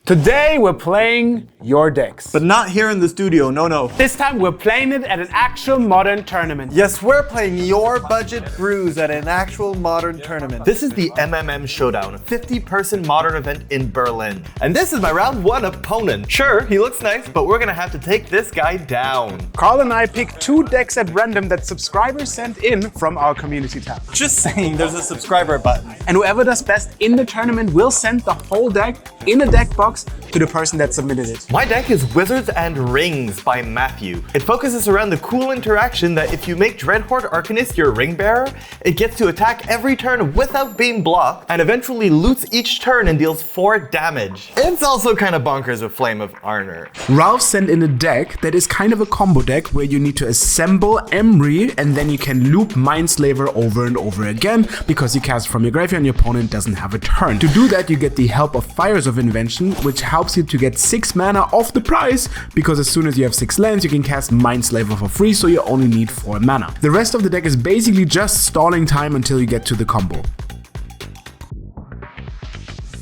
Today we're playing your decks. But not here in the studio, no. This time we're playing it at an actual modern tournament. Yes, we're playing your budget brews at an actual modern tournament. This is the MMM Showdown, a 50-person modern event in Berlin. And this is my round one opponent. Sure, he looks nice, but we're gonna have to take this guy down. Carl and I picked 2 decks at random that subscribers sent in from our community tab. Just saying, there's a subscriber button. And whoever does best in the tournament will send the whole deck in a deck box to the person that submitted it. My deck is Wizards and Rings by Matthew. It focuses around the cool interaction that if you make Dreadhorde Arcanist your ring bearer, it gets to attack every turn without being blocked and eventually loots each turn and deals 4 damage. It's also kind of bonkers with Flame of Arnor. Ralph sent in a deck that is kind of a combo deck where you need to assemble Emry and then you can loop Mindslaver over and over again because you cast from your graveyard and your opponent doesn't have a turn. To do that, you get the help of Fires of Invention, which helps you to get 6 mana off the price because as soon as you have 6 lands, you can cast Mindslaver for free, so you only need 4 mana. The rest of the deck is basically just stalling time until you get to the combo.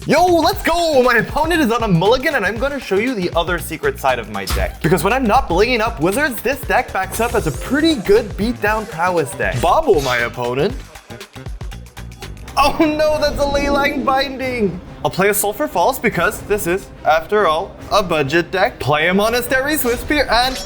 Yo, let's go! My opponent is on a mulligan and I'm going to show you the other secret side of my deck. Because when I'm not blinging up Wizards, this deck backs up as a pretty good beatdown prowess deck. Bobble my opponent. Oh no, that's a Leyline Binding! I'll play a Sulphur Falls because this is, after all, a budget deck. Play a Monastery Swiftspear and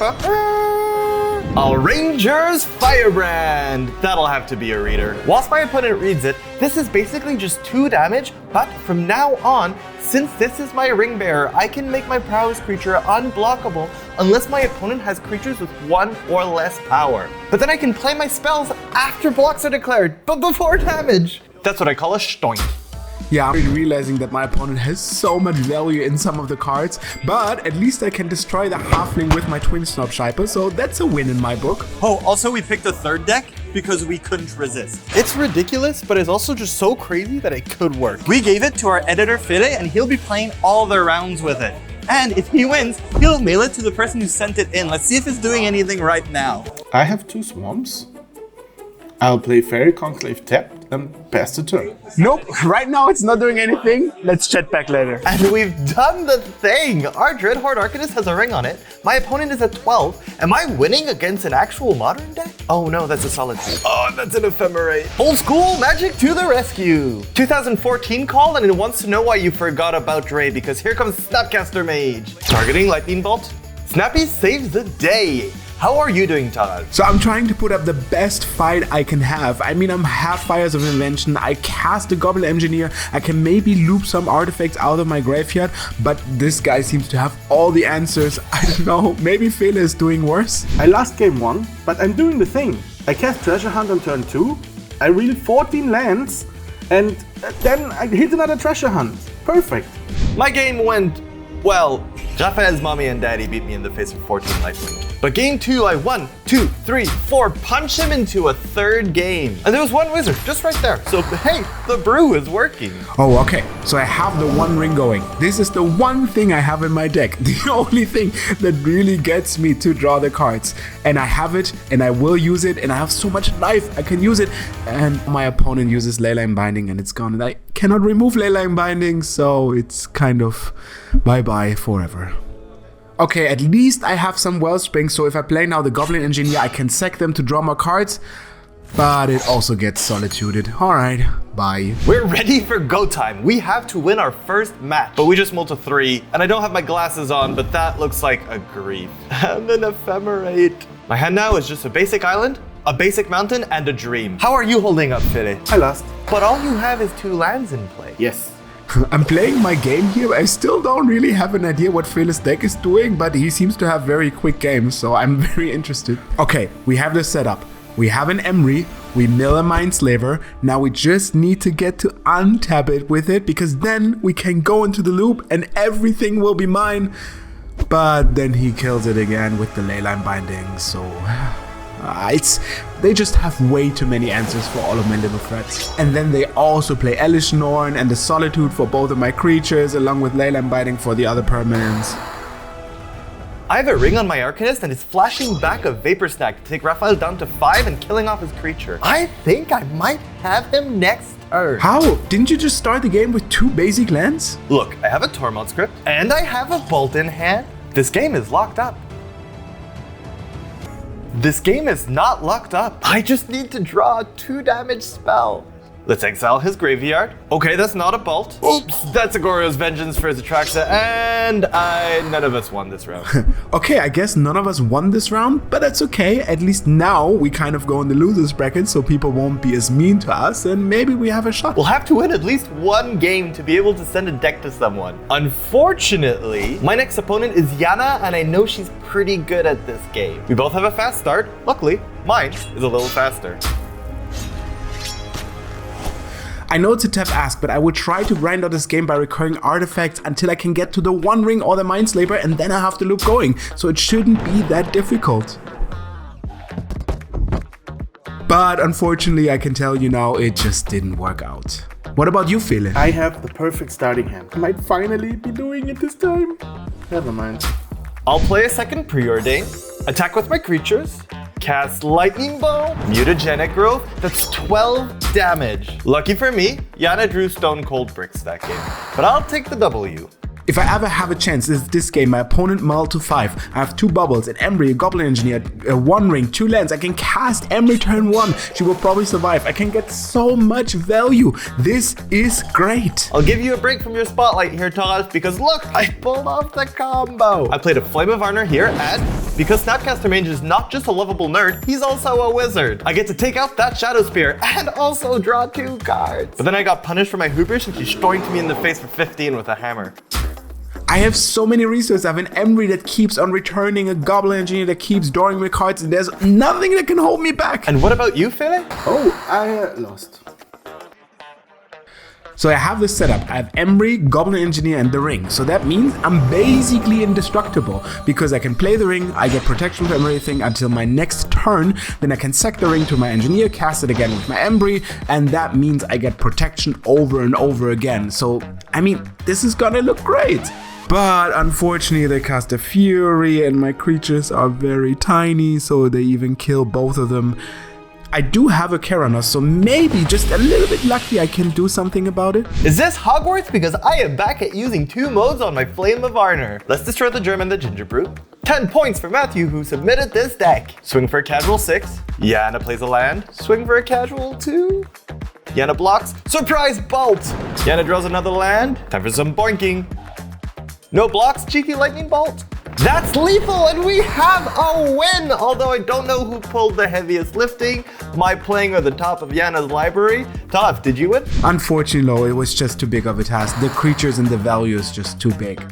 a Ranger's Firebrand. That'll have to be a reader. Whilst my opponent reads it, this is basically just 2 damage, but from now on, since this is my ring bearer, I can make my prowess creature unblockable unless my opponent has creatures with 1 or less power. But then I can play my spells after blocks are declared, but before damage. That's what I call a stoink. Yeah, I'm realizing that my opponent has so much value in some of the cards, but at least I can destroy the halfling with my Twin Snapshiper, so that's a win in my book. Oh, also we picked a third deck because we couldn't resist. It's ridiculous, but it's also just so crazy that it could work. We gave it to our editor Fede and he'll be playing all the rounds with it. And if he wins, he'll mail it to the person who sent it in. Let's see if it's doing anything right now. I have 2 swamps. I'll play Fairy Conclave tapped and pass the turn. Nope, right now it's not doing anything. Let's chat back later. And we've done the thing! Our Dreadhorde Arcanist has a ring on it. My opponent is at 12. Am I winning against an actual modern deck? Oh no, that's a solid 2. Oh, that's an Ephemerate. Old school magic to the rescue. 2014 call and it wants to know why you forgot about Dre because here comes Snapcaster Mage. Targeting Lightning Bolt. Snappy saves the day. How are you doing, Todd? So I'm trying to put up the best fight I can have. I mean, I'm half Fires of Invention, I cast a Goblin Engineer, I can maybe loop some artifacts out of my graveyard, but this guy seems to have all the answers. I don't know, maybe Fele is doing worse. I lost game 1, but I'm doing the thing. I cast Treasure Hunt on turn 2, I reel 14 lands, and then I hit another Treasure Hunt. Perfect. My game went, well, Raphael's mommy and daddy beat me in the face of 14 lifelink. But game 2, I 1, 2, 3, 4, punch him into a 3rd game. And there was 1 wizard just right there. So hey, the brew is working. Oh, okay. So I have the 1 ring going. This is the one thing I have in my deck. The only thing that really gets me to draw the cards. And I have it, and I will use it, and I have so much life, I can use it. And my opponent uses Leyline Binding, and it's gone. And I cannot remove Leyline Binding, so it's kind of bye-bye forever. Okay, at least I have some Wellspring, so if I play now the Goblin Engineer, I can sack them to draw more cards, but it also gets solituded. Alright, bye. We're ready for go time. We have to win our first match, but we just mulled to 3, and I don't have my glasses on, but that looks like a grief. And an Ephemerate. My hand now is just a basic island, a basic mountain, and a dream. How are you holding up, Fede? I lost. But all you have is 2 lands in play. Yes. I'm playing my game here. I still don't really have an idea what Phil's deck is doing, but he seems to have very quick games, so I'm very interested. Okay, we have this set up. We have an Emry, we mill a Mindslaver. Now we just need to get to untap it with it, because then we can go into the loop and everything will be mine. But then he kills it again with the Leyline Binding, so... they just have way too many answers for all of my little threats. And then they also play Elish Norn and the Solitude for both of my creatures, along with Leyline Binding for the other permanents. I have a ring on my Arcanist and it's flashing back a Vapor Snack to take Raphael down to 5 and killing off his creature. I think I might have him next turn. How? Didn't you just start the game with 2 basic lands? Look, I have a Tormod script and I have a Bolt in hand. This game is locked up. This game is not locked up. I just need to draw a 2 damage spell. Let's exile his graveyard. Okay, that's not a Bolt. Oops, that's Agorio's Vengeance for his Atraxa, and none of us won this round. Okay, I guess none of us won this round, but that's okay. At least now we kind of go in the losers bracket, so people won't be as mean to us, and maybe we have a shot. We'll have to win at least 1 game to be able to send a deck to someone. Unfortunately, my next opponent is Yana, and I know she's pretty good at this game. We both have a fast start. Luckily, mine is a little faster. I know it's a tough ask, but I will try to grind out this game by recurring artifacts until I can get to the One Ring or the Mindslaver, and then I have the loop going, so it shouldn't be that difficult. But unfortunately, I can tell you now, it just didn't work out. What about you, Philip? I have the perfect starting hand. I might finally be doing it this time. Never mind. I'll play a second Preordain, attack with my creatures, cast Lightning Ball, Mutagenic Growth, that's 12 damage. Lucky for me, Yana drew Stone Cold Bricks that game, but I'll take the W. If I ever have a chance, it's this game. My opponent mulled to 5. I have 2 bubbles, an Emry, a Goblin Engineer, a One Ring, 2 lands. I can cast Emry turn 1. She will probably survive. I can get so much value. This is great. I'll give you a break from your spotlight here, Todd, because look, I pulled off the combo. I played a Flame of Honor here, and because Snapcaster Mage is not just a lovable nerd, he's also a wizard. I get to take out that Shadow Spear and also draw 2 cards. But then I got punished for my hubris and she stoinked me in the face for 15 with a hammer. I have so many resources. I have an Emry that keeps on returning, a Goblin Engineer that keeps drawing me cards, and there's nothing that can hold me back. And what about you, Philly? Oh, I lost. So I have this setup. I have Emry, Goblin Engineer, and the Ring. So that means I'm basically indestructible because I can play the Ring, I get protection from everything until my next turn, then I can sack the Ring to my Engineer, cast it again with my Emry, and that means I get protection over and over again. So, I mean, this is gonna look great. But unfortunately they cast a Fury and my creatures are very tiny, so they even kill both of them. I do have a Keranos, so maybe just a little bit lucky I can do something about it. Is this Hogwarts? Because I am back at using 2 modes on my Flame of Honor. Let's destroy the Germ and the Ginger Brew. 10 points for Matthew, who submitted this deck. Swing for a casual 6. Yana plays a land. Swing for a casual 2. Yana blocks. Surprise Bolt! Yana draws another land. Time for some boinking. No blocks, cheeky Lightning Bolt. That's lethal, and we have a win! Although I don't know who pulled the heaviest lifting, my playing or the top of Yana's library. Todd, did you win? Unfortunately, no, it was just too big of a task. The creatures and the value is just too big.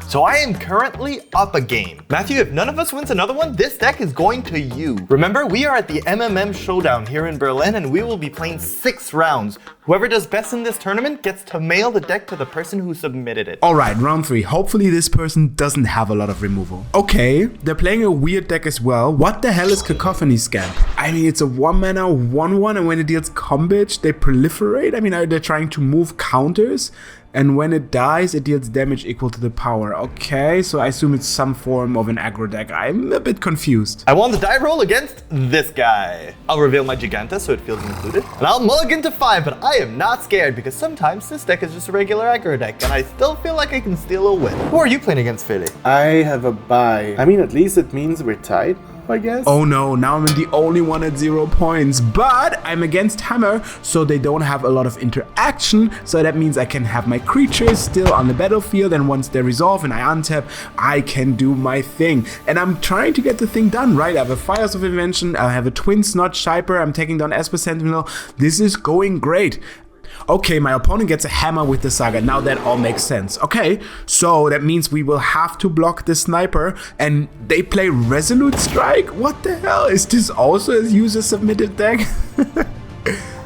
So I am currently up a game. Matthew, if none of us wins another one, this deck is going to you. Remember, we are at the MMM Showdown here in Berlin, and we will be playing 6 rounds. Whoever does best in this tournament gets to mail the deck to the person who submitted it. Alright, round 3. Hopefully this person doesn't have a lot of removal. Okay, they're playing a weird deck as well. What the hell is Cacophony Scamp? I mean, it's a 1 mana, 1/1, and when it deals combat, they proliferate? I mean, are they trying to move counters? And when it dies, it deals damage equal to the power. Okay, so I assume it's some form of an aggro deck. I'm a bit confused. I won the die roll against this guy. I'll reveal my Giganta so it feels included. And I'll mulligan to 5, but I am not scared because sometimes this deck is just a regular aggro deck and I still feel like I can steal a win. Who are you playing against, Philly? I have a bye. I mean, at least it means we're tied, I guess. Oh no, now I'm the only one at 0 points, but I'm against Hammer, so they don't have a lot of interaction, so that means I can have my creatures still on the battlefield, and once they resolve and I untap, I can do my thing. And I'm trying to get the thing done, right? I have a Fires of Invention, I have a Twin Snot Shiper, I'm taking down Esper Sentinel. This is going great. Okay, my opponent gets a hammer with the Saga. Now that all makes sense. Okay, so that means we will have to block the Sniper, and they play Resolute Strike? What the hell? Is this also a user-submitted deck?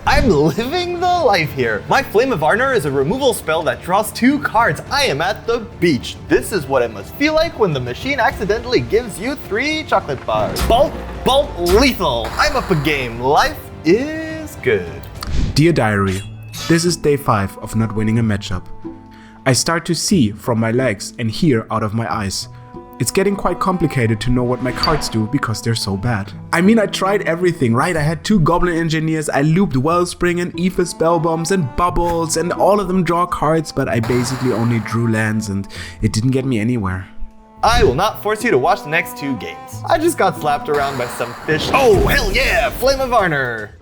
I'm living the life here. My Flame of Honor is a removal spell that draws 2 cards. I am at the beach. This is what it must feel like when the machine accidentally gives you 3 chocolate bars. Bolt, bolt, lethal. I'm up a game. Life is good. Dear Diary, this is day 5 of not winning a matchup. I start to see from my legs and hear out of my eyes. It's getting quite complicated to know what my cards do because they're so bad. I mean, I tried everything, right? I had 2 Goblin Engineers, I looped Wellspring and Aether Spellbombs and Bubbles, and all of them draw cards, but I basically only drew lands and it didn't get me anywhere. I will not force you to watch the next 2 games. I just got slapped around by some fish. Oh, hell yeah! Flame of Honor!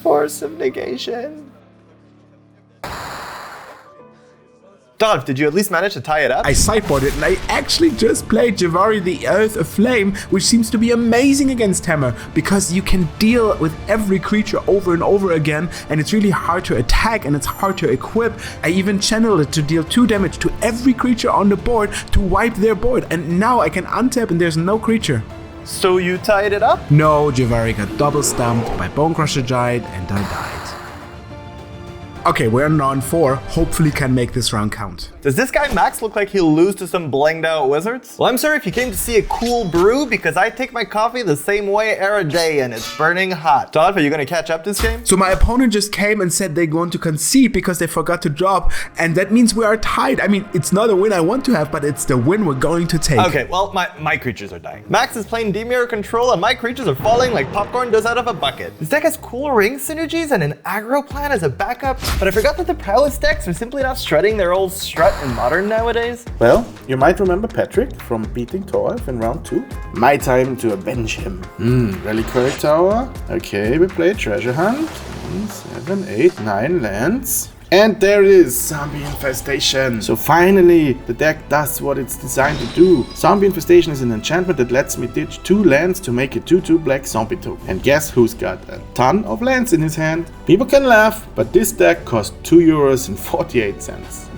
Force of Negation. Dolph, did you at least manage to tie it up? I sideboarded and I actually just played Javari the Earth Aflame, which seems to be amazing against Hammer because you can deal with every creature over and over again, and it's really hard to attack and it's hard to equip. I even channeled it to deal 2 damage to every creature on the board to wipe their board, and now I can untap and there's no creature. So you tied it up? No, Javari got double stumped by Bonecrusher Giant and I died. Okay, we're on round 4. Hopefully can make this round count. Does this guy Max look like he'll lose to some blinged out wizards? Well, I'm sorry if you came to see a cool brew because I take my coffee the same way every day and it's burning hot. Todd, are you gonna catch up this game? So my opponent just came and said they're going to concede because they forgot to drop, and that means we are tied. I mean, it's not a win I want to have, but it's the win we're going to take. Okay, well, my creatures are dying. Max is playing Demir control and my creatures are falling like popcorn does out of a bucket. This deck has cool ring synergies and an aggro plan as a backup, but I forgot that the prowess decks are simply not strutting their old strut in Modern nowadays. Well, you might remember Patrick from beating Torf in round 2. My time to avenge him. Reliquary Tower. Okay, we play Treasure Hunt. 7, 8, 9 lands. And there it is, Zombie Infestation. So finally, the deck does what it's designed to do. Zombie Infestation is an enchantment that lets me ditch 2 lands to make a 2/2 black zombie token. And guess who's got a ton of lands in his hand? People can laugh, but this deck cost €2.48.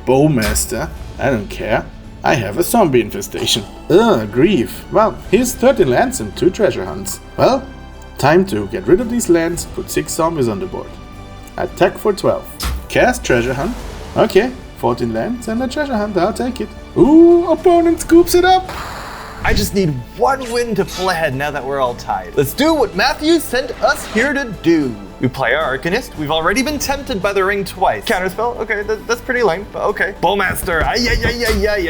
Bowmaster, I don't care. I have a Zombie Infestation. Grief. Well, here's 13 lands and 2 treasure hunts. Well, time to get rid of these lands, put 6 zombies on the board. Attack for 12. Cast Treasure Hunt. Okay, 14 lands and a Treasure Hunt, I'll take it. Ooh, opponent scoops it up. I just need 1 win to pull ahead now that we're all tied. Let's do what Matthew sent us here to do. We play our Arcanist. We've already been tempted by the ring twice. Counterspell, okay, that's pretty lame, but okay. Bowmaster, I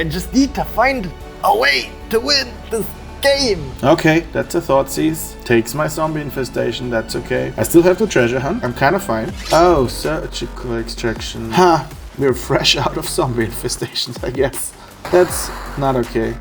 just need to find a way to win this game. Okay, that's a Thoughtseize. Takes my Zombie Infestation, that's okay. I still have the Treasure Hunt, I'm kinda fine. Oh, Surgical Extraction. Ha! We're fresh out of Zombie Infestations, I guess. That's not okay.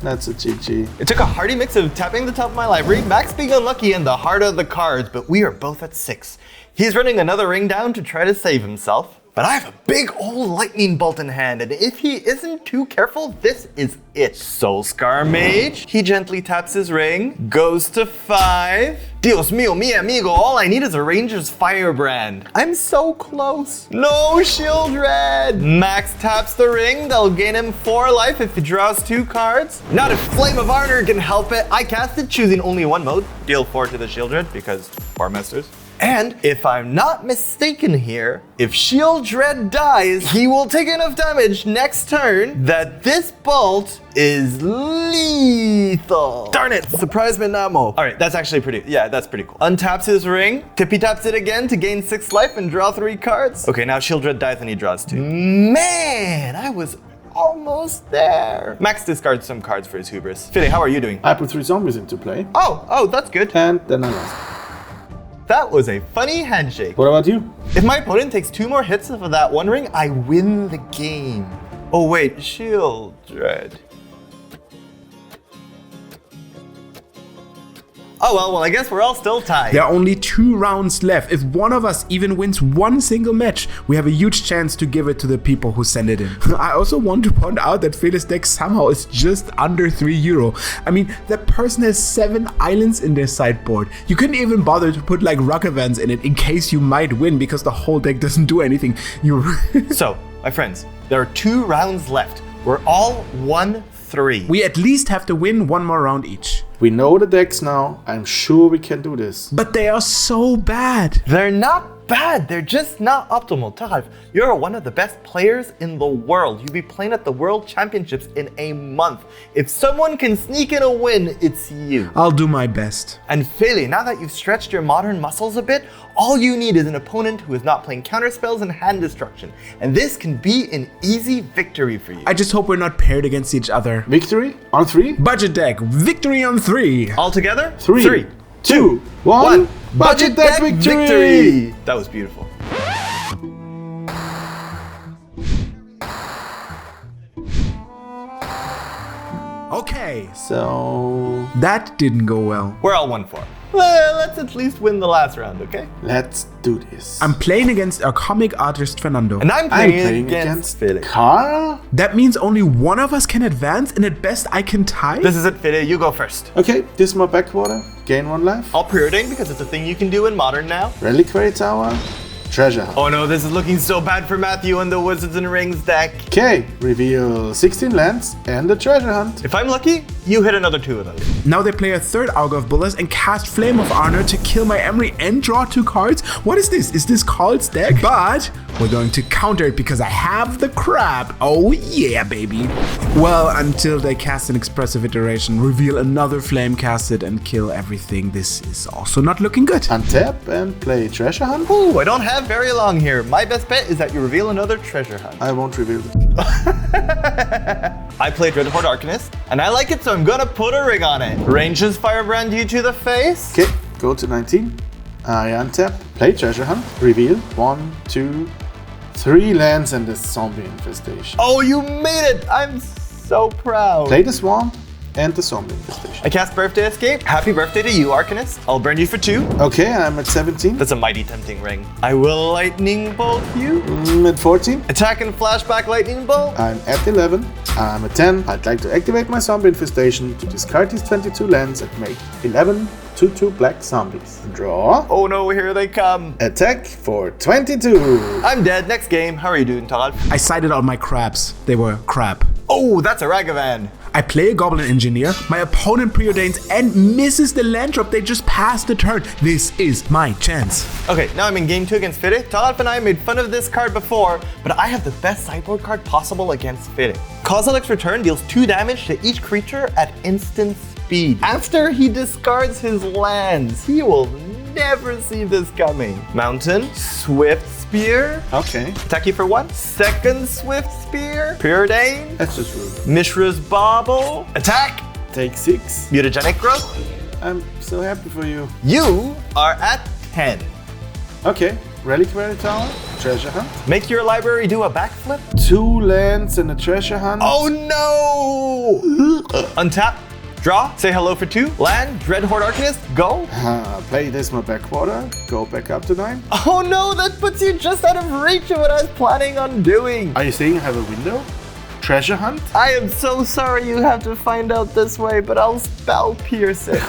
That's a GG. It took a hearty mix of tapping the top of my library, Max being unlucky, and the heart of the cards, but we are both at 6. He's running another ring down to try to save himself. But I have a big old lightning bolt in hand, and if he isn't too careful, this is it. Soulscar Mage. He gently taps his ring, goes to 5. Dios mío, mi amigo, all I need is a Ranger's Firebrand. I'm so close. No Shield Red. Max taps the ring, they'll gain him 4 life if he draws 2 cards. Not if Flame of Honor can help it. I cast it choosing only 1 mode, deal 4 to the Shield Red because Bar Masters. And if I'm not mistaken here, if Shield Dread dies, he will take enough damage next turn that this bolt is lethal. Darn it, surprise Minamo. All right, that's actually that's pretty cool. Untaps his ring, tippy taps it again to gain 6 life and draw 3 cards. Okay, now Shield Dread dies and he draws 2. Man, I was almost there. Max discards some cards for his hubris. Philly, how are you doing? I put 3 zombies into play. Oh, that's good. And then I lost. That was a funny handshake. What about you? If my opponent takes 2 more hits of that 1 ring, I win the game. Oh wait, Shield Dread. Oh well, I guess we're all still tied. There are only 2 rounds left. If one of us even wins 1 single match, we have a huge chance to give it to the people who send it in. I also want to point out that Felix' deck somehow is just under €3. I mean, that person has 7 islands in their sideboard. You couldn't even bother to put like Rockavans in it in case you might win because the whole deck doesn't do anything. So, my friends, there are 2 rounds left. We're all 1-3. We at least have to win 1 more round each. We know the decks now. I'm sure we can do this. But they are so bad. They're not bad. They're just not optimal. Taralf, you're one of the best players in the world. You'll be playing at the World Championships in a month. If someone can sneak in a win, it's you. I'll do my best. And Philly, now that you've stretched your modern muscles a bit, all you need is an opponent who is not playing counter spells and hand destruction. And this can be an easy victory for you. I just hope we're not paired against each other. Victory on 3. Budget deck, victory on 3. All together? 3, 2, 1. Budget deck victory! That was beautiful. Okay, So that didn't go well. We're all 1-4. Well, let's at least win the last round, okay? let's do this. I'm playing against our comic artist Fernando. And I'm I'm playing, playing against Philly. Carl. That means only one of us can advance, and at best I can tie? This is it, Philly. You go first. Okay, this is my backwater. Gain 1 life. I'll preordain because it's a thing you can do in Modern now. Reliquary Tower. Treasure Hunt. Oh no, this is looking so bad for Matthew and the Wizards and Rings deck. Okay, reveal 16 lands and the treasure hunt. If I'm lucky, you hit another 2 of those. Now they play a third Augur of Bullets and cast Flame of Honor to kill my Emery and draw 2 cards. What is this? Is this Carl's deck? But we're going to counter it because I have the crap. Oh yeah, baby. Well, until they cast an expressive iteration, reveal another flame, cast it, and kill everything. This is also not looking good. Untap and play treasure hunt. Ooh, I don't have very long here. My best bet is that you reveal another treasure hunt. I won't reveal it. I played Red Horde Arcanist, and I like it, so I'm gonna put a ring on it. Ranges Firebrand you to the face. Okay, go to 19. I untap, play treasure hunt, reveal 1, 2, 3 lands and the zombie infestation. Oh, you made it! I'm so proud. Play the swamp and the zombie infestation. I cast Birthday Escape. Happy birthday to you, Arcanist. I'll burn you for 2. Okay, I'm at 17. That's a mighty tempting ring. I will Lightning Bolt you. At 14. Attack and flashback Lightning Bolt. I'm at 11. I'm at 10. I'd like to activate my zombie infestation to discard these 22 lands and make 11 2/2 black zombies. Draw. Oh no, here they come. Attack for 22. I'm dead. Next game. How are you doing, Taralf? I cited all my craps. They were crap. Oh, that's a Ragavan. I play a Goblin Engineer, my opponent preordains and misses the land drop. They just passed the turn. This is my chance. Okay, now I'm in game 2 against Fede. Taralf and I made fun of this card before, but I have the best sideboard card possible against Fede. Kozilek's Return deals 2 damage to each creature at instant speed. After he discards his lands, he will never see this coming. Mountain, Swift Spear. Okay, Attack you for 1. Second Swift Spear. Preordain. that's just rude. Mishra's Bauble. Attack. Take 6. Mutagenic Growth. I'm so happy for you. You are at 10. Okay, Reliquary Tower, treasure hunt. Make your library do a backflip. 2 lands and a treasure hunt. Oh no! Untap. Draw. Say hello for 2. Land. Dread Horde Arcanist. Go. Play this my backwater. Go back up to 9. Oh no, that puts you just out of reach of what I was planning on doing. Are you saying I have a window? Treasure hunt? I am so sorry you have to find out this way, but I'll spell pierce it.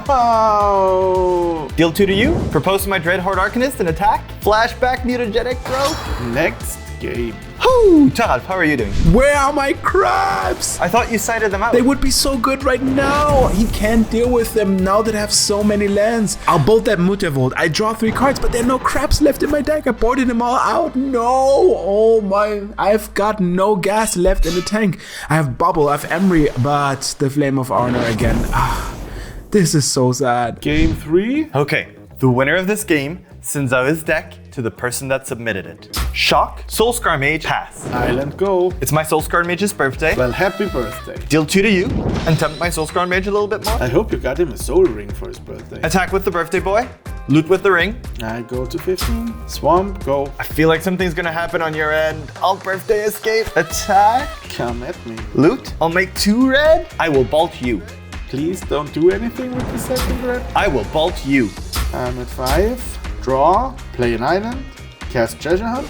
Oh. Deal 2 to you. Propose to my Dread Horde Arcanist and attack. Flashback Mutagenic Growth. Next game. Whoo! Taralf, how are you doing? Where are my crabs? I thought you cited them out. They would be so good right now. He can't deal with them now that I have so many lands. I'll bolt that Mutavolt. I draw 3 cards, but there are no crabs left in my deck. I boarded them all out. No. Oh my. I've got no gas left in the tank. I have Bubble, I have Emery, but the Flame of Honor again. This is so sad. Game 3. Okay, the winner of this game sends out his deck to the person that submitted it. Shock, Soulscar Mage, pass. Island go. It's my Soulscar Mage's birthday. Well, happy birthday. Deal 2 to you and tempt my Soulscar Mage a little bit more. I hope you got him a soul ring for his birthday. Attack with the birthday boy. Loot with the ring. I go to 15. Swamp, go. I feel like something's gonna happen on your end. I'll birthday escape. Attack. Come at me. Loot. I'll make 2 red. I will bolt you. Please don't do anything with the second red. I will bolt you. I'm at 5. Draw. Play an island. Cast treasure hunt.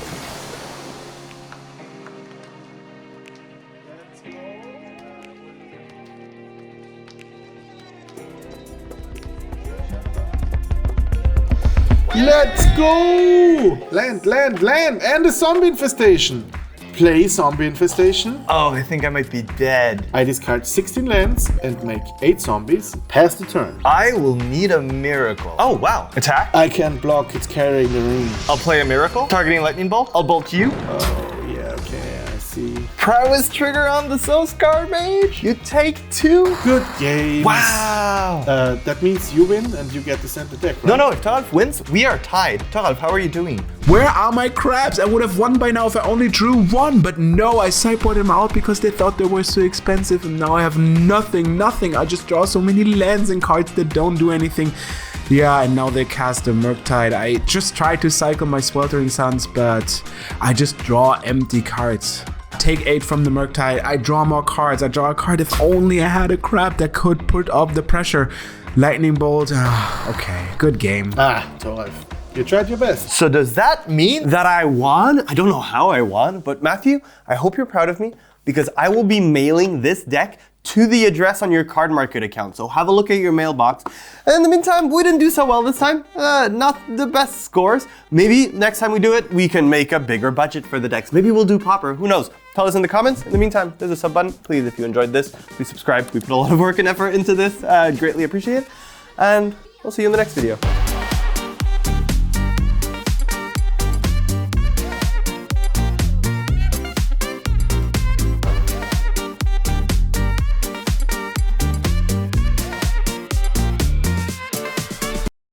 Let's go! Land, land, land! And a zombie infestation! Play Zombie Infestation. Oh, I think I might be dead. I discard 16 lands and make 8 zombies. Pass the turn. I will need a miracle. Oh, wow. Attack? I can block, it's carrying the rune. I'll play a miracle. Targeting lightning bolt. I'll bolt you. Oh, yeah, okay, I see. Prowess trigger on the Soul Scar Mage. You take 2. Good game. Wow. That means you win and you get to send the deck, right? No, if Taralf wins, we are tied. Taralf, how are you doing? Where are my crabs? I would have won by now if I only drew 1, but no, I sideboarded them out because they thought they were so expensive, and now I have nothing. I just draw so many lands and cards that don't do anything. Yeah, and now they cast a Murktide. I just tried to cycle my Sweltering Suns, but I just draw empty cards. Take 8 from the Murktide. I draw more cards. I draw a card. If only I had a crab that could put up the pressure. Lightning Bolt. Okay, good game. Toralf. You tried your best. So does that mean that I won? I don't know how I won, but Matthew, I hope you're proud of me because I will be mailing this deck to the address on your Cardmarket account. So have a look at your mailbox. And in the meantime, we didn't do so well this time. Not the best scores. Maybe next time we do it, we can make a bigger budget for the decks. Maybe we'll do Pauper. Who knows? Tell us in the comments. In the meantime, there's a sub button. Please, if you enjoyed this, please subscribe. We put a lot of work and effort into this. I'd greatly appreciate it. And we'll see you in the next video.